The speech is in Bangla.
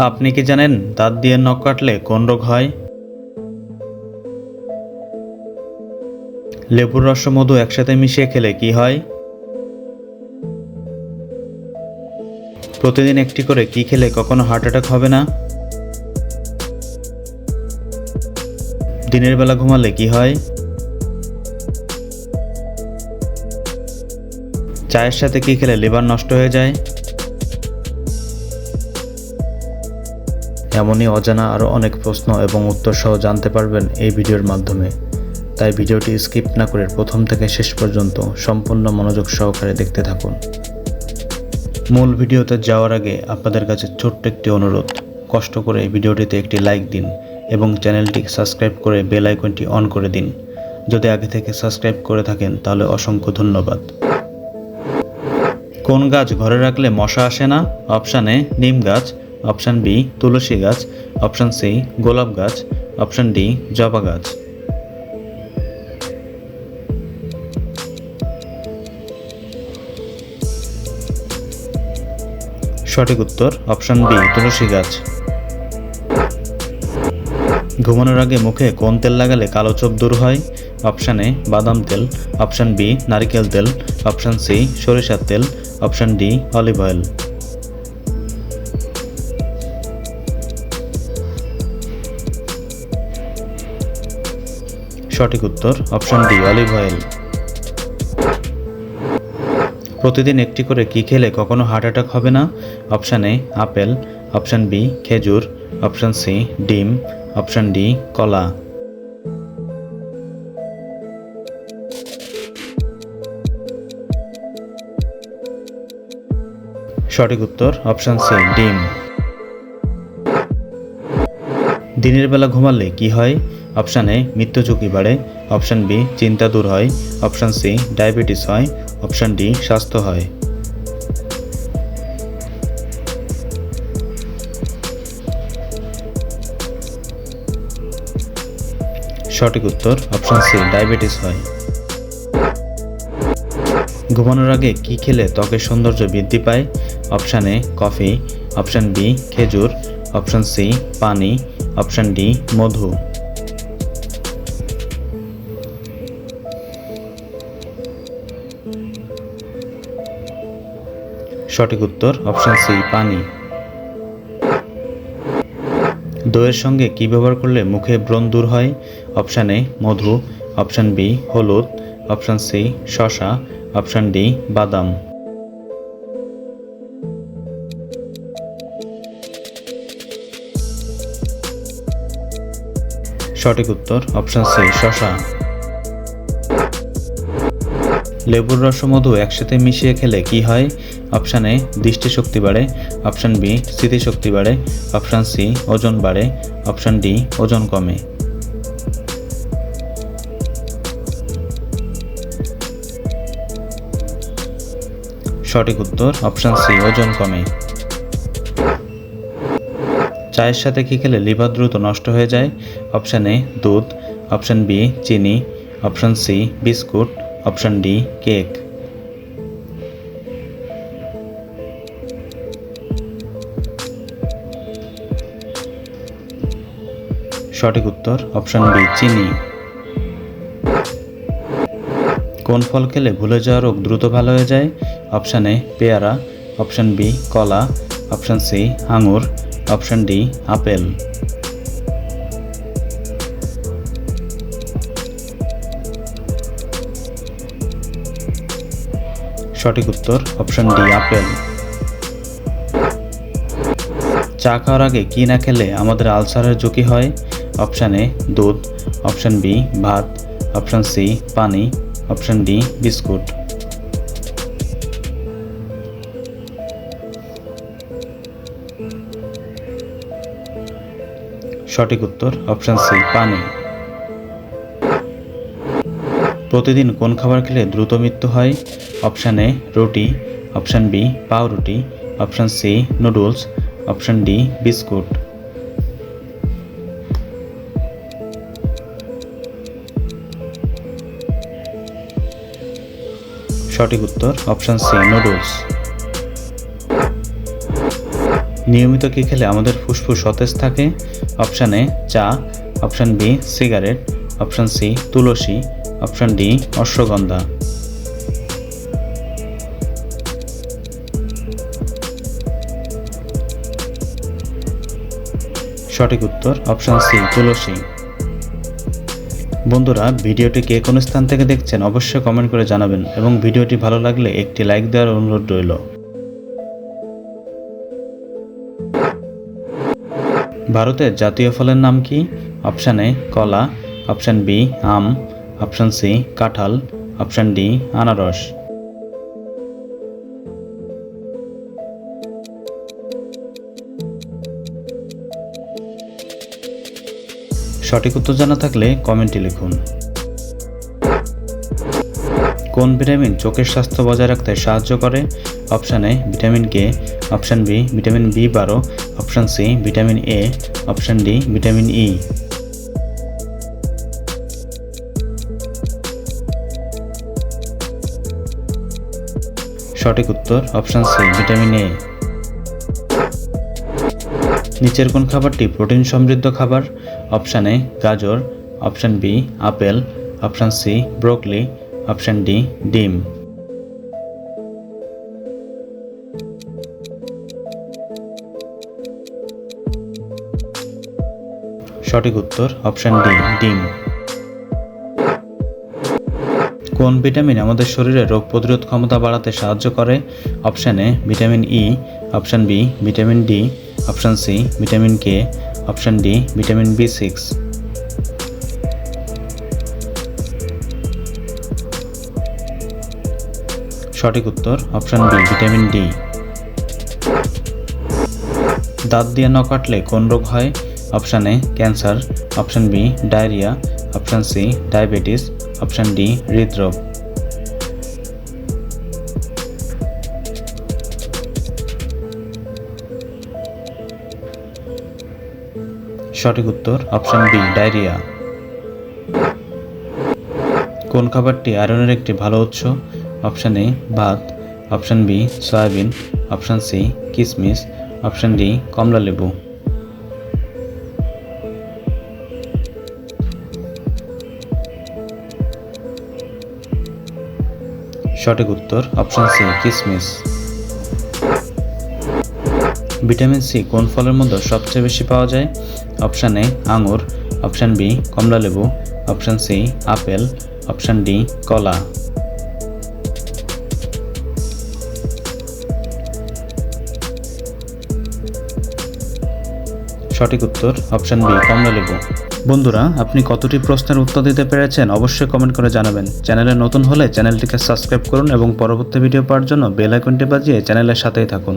আপনি কি জানেন দাঁত দিয়ে নখ কাটলে কোন রোগ হয়? লেবুর রস ও মধু একসাথে মিশিয়ে খেলে কি হয়? প্রতিদিন একটি করে কি খেলে কখনো হার্ট অ্যাটাক হবে না? দিনের বেলা ঘুমালে কি হয়? চায়ের সাথে কি খেলে লিভার নষ্ট হয়ে যায়? এমনই অজানা আরও অনেক প্রশ্ন এবং উত্তর সহ জানতে পারবেন এই ভিডিওর মাধ্যমে। তাই ভিডিওটি স্কিপ না করে প্রথম থেকে শেষ পর্যন্ত সম্পূর্ণ মনোযোগ সহকারে দেখতে থাকুন। মূল ভিডিওতে যাওয়ার আগে আপনাদের কাছে ছোট্ট একটি অনুরোধ, কষ্ট করে এই ভিডিওটিতে একটি লাইক দিন এবং চ্যানেলটি সাবস্ক্রাইব করে বেল আইকনটি অন করে দিন। যদি আগে থেকে সাবস্ক্রাইব করে থাকেন তাহলে অসংখ্য ধন্যবাদ। কোন গাছ ঘরে রাখলে মশা আসে না? অপশান এ নিম গাছ, অপশান বি তুলসী গাছ, অপশান সি গোলাপ গাছ, অপশান ডি জবা গাছ। সঠিক উত্তর অপশান বি তুলসী গাছ। ঘুমানোর আগে মুখে কোন তেল লাগালে কালো ছোপ দূর হয়? অপশান এ বাদাম তেল, অপশান বি নারকেল তেল, অপশান সি সরিষার তেল, অপশান ডি অলিভ অয়েল। সঠিক উত্তর অপশান ডি অলিভ অয়েল। প্রতিদিন একটি করে কি খেলে কখনো হার্ট অ্যাটাক হবে না? Option A apple, option B খেজুর, অপশান সি ডিম, অপশান ডি কলা। সঠিক উত্তর অপশান সি ডিম। দিনের বেলা ঘুমালে কি হয়? অপশান এ মৃত্যু ঝুঁকি বাড়ে, অপশান বি চিন্তা দূর হয়, অপশান সি ডায়াবেটিস হয়, অপশান ডি স্বাস্থ্য হয়। সঠিক উত্তর অপশান সি ডায়াবেটিস হয়। ঘুমানোর আগে কি খেলে ত্বকের সৌন্দর্য বৃদ্ধি পায়? Option A coffee, option B খেজুর, অপশান সি পানি, অপশান ডি মধু। সঠিক উত্তর অপশান সি পানি। দইয়ের সঙ্গে কি ব্যবহার করলে মুখে ব্রণ দূর হয়? অপশান এ মধু, অপশান বি হলুদ, অপশান সি শসা, অপশান ডি বাদাম। সঠিক উত্তর অপশান সি শসা। লেবুর রস ও মধু একসাথে মিশিয়ে খেলে কি হয়? অপশান এ দৃষ্টিশক্তি বাড়ে, অপশান বি স্মৃতিশক্তি বাড়ে, অপশান সি ওজন বাড়ে, অপশান ডি ওজন কমে। সঠিক উত্তর অপশান সি ওজন কমে। চায়ের সাথে কি খেলে লিভার দ্রুত নষ্ট হয়ে যায়? অপশান এ দুধ, অপশান বি চিনি, option C biscuit, option D cake. সঠিক উত্তর অপশান বি চিনি। কোন ফল খেলে ভুলে যাওয়া রোগ দ্রুত ভালো হয়ে যায়? অপশান এ পেয়ারা, অপশান বি কলা, অপশান সি আঙুর, অপশান ডি আপেল। সঠিক উত্তর অপশান ডি আপেল। চা খাওয়ার আগে কি না খেলে আমাদের আলসারের ঝুঁকি হয়? অপশান এ দুধ, অপশান বি ভাত, অপশান সি পানি, অপশান ডি বিস্কুট। সঠিক উত্তর অপশান সি পানি। প্রতিদিন কোন খাবার খেলে দ্রুত মৃত্যু হয়? অপশান এ রুটি, অপশান বি পাউরুটি, option C noodles, option D biscuit. সঠিক উত্তর অপশান সি নুডলস। নিয়মিত কি খেলে আমাদের ফুসফুস সতেজ থাকে? অপশান এ চা, option B cigarette, option C তুলসী, অপশান ডি অশ্বগন্ধা। সঠিক উত্তর অপশান সি তুলসী। বন্ধুরা, ভিডিওটি কে কোন স্থান থেকে দেখছেন অবশ্যই কমেন্ট করে জানাবেন এবং ভিডিওটি ভালো লাগলে একটি লাইক দেওয়ার অনুরোধ রইল। ভারতের জাতীয় ফলের নাম কি? অপশান এ কলা, অপশান বি আম, অপশান সি কাঁঠাল, অপশান ডি আনারস। সঠিক উত্তর জানা থাকলে কমেন্টে লিখুন। কোন ভিটামিন চোখের স্বাস্থ্য বজায় রাখতে সাহায্য করে? Option A vitamin K, option B vitamin বি12, option C vitamin A, option D vitamin E. সঠিক উত্তর অপশান সি ভিটামিন এ। নিচের কোন খাবারটি প্রোটিন সমৃদ্ধ খাবার? অপশান এ গাজর, option B apple, option C broccoli, option D ডিম। সঠিক উত্তর অপশান ডি ডিম। কোন ভিটামিন আমাদের শরীরে রোগ প্রতিরোধ ক্ষমতা বাড়াতে সাহায্য করে? Option A vitamin E, option B vitamin D, option C vitamin K, option D vitamin বি6। সঠিক উত্তর অপশান বি ভিটামিন ডি। দাঁত দিয়ে নখ কাটলে কোন রোগ হয়? Option A cancer, option B diarrhoea, option C diabetes, option D হৃদরোগ। সঠিক উত্তর অপশান বি ডায়রিয়া। কোন খাবারটি আয়রনের একটি ভালো উৎস? অপশান এ ভাত, option B soybean, option C কিশমিশ, অপশান ডি কমলালেবু। সঠিক উত্তর অপশান সি কিশমিশ। ভিটামিন সি কোন ফলের মধ্যে সবচেয়ে বেশি পাওয়া যায়? অপশান এ আঙুর, অপশান বি কমলালেবু, option C apple, option D কলা। সঠিক উত্তর অপশান বি কমলালেবু। বন্ধুরা, আপনি কতটি প্রশ্নের উত্তর দিতে পেরেছেন অবশ্যই কমেন্ট করে জানাবেন। চ্যানেলে নতুন হলে চ্যানেলটিকে সাবস্ক্রাইব করুন এবং পরবর্তী ভিডিও পাওয়ার জন্য বেল আইকনটি বাজিয়ে চ্যানেলের সাথেই থাকুন।